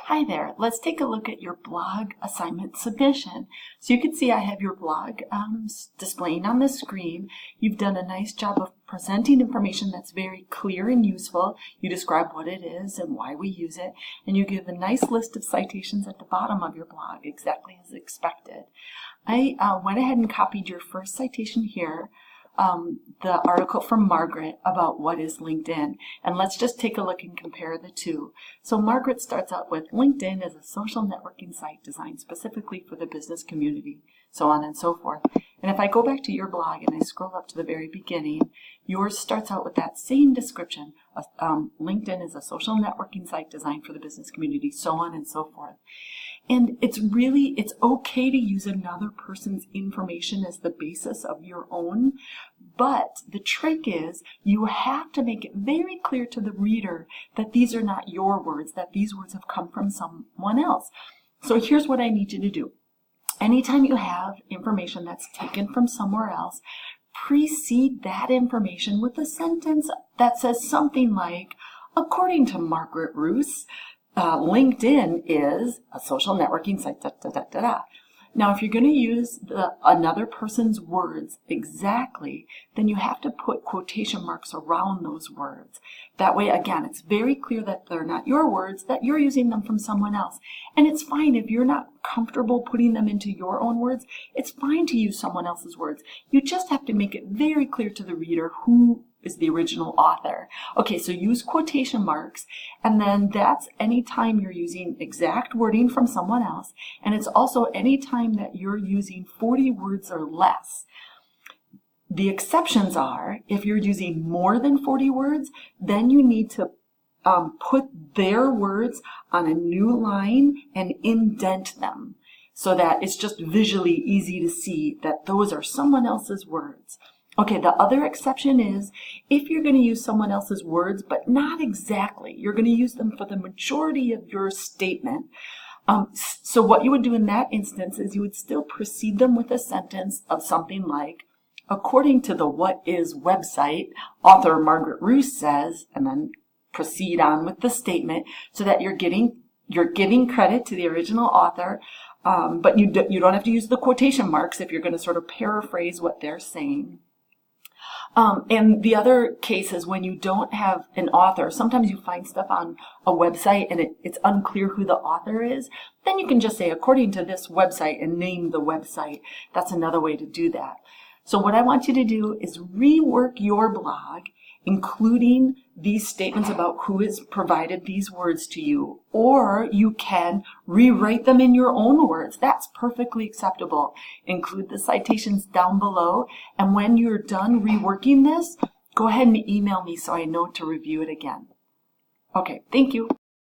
Hi there, let's take a look at your blog assignment submission. So you can see I have your blog displaying on the screen. You've done a nice job of presenting information that's very clear and useful. You describe what it is and why we use it, and you give a nice list of citations at the bottom of your blog, exactly as expected. I went ahead and copied your first citation here, the article from Margaret about what is LinkedIn. And let's just take a look and compare the two. So Margaret starts out with LinkedIn is a social networking site designed specifically for the business community, so on and so forth. And if I go back to your blog and I scroll up to the very beginning, yours starts out with that same description. LinkedIn is a social networking site designed for the business community, so on and so forth. And it's okay to use another person's information as the basis of your own, but the trick is you have to make it very clear to the reader that these are not your words, that these words have come from someone else. So here's what I need you to do. Anytime you have information that's taken from somewhere else, precede that information with a sentence that says something like, according to Margaret Roos, LinkedIn is a social networking site, da, da, da, da, da. Now, if you're going to use another person's words exactly, then you have to put quotation marks around those words. That way, again, it's very clear that they're not your words, that you're using them from someone else. And it's fine if you're not comfortable putting them into your own words. It's fine to use someone else's words. You just have to make it very clear to the reader who is the original author. Okay, so use quotation marks, and then that's any time you're using exact wording from someone else, and it's also any time that you're using 40 words or less. The exceptions are, if you're using more than 40 words, then you need to put their words on a new line and indent them so that it's just visually easy to see that those are someone else's words. Okay, the other exception is if you're going to use someone else's words, but not exactly. You're going to use them for the majority of your statement. So what you would do in that instance is you would still precede them with a sentence of something like, according to the What Is website, author Margaret Roos says, and then proceed on with the statement so that you're giving credit to the original author, but you don't have to use the quotation marks if you're going to sort of paraphrase what they're saying. And the other case is when you don't have an author. Sometimes you find stuff on a website and it's unclear who the author is. Then you can just say, according to this website, and name the website. That's another way to do that. So what I want you to do is rework your blog, including these statements about who has provided these words to you, or you can rewrite them in your own words. That's perfectly acceptable. Include the citations down below, and when you're done reworking this, go ahead and email me so I know to review it again. Okay, thank you.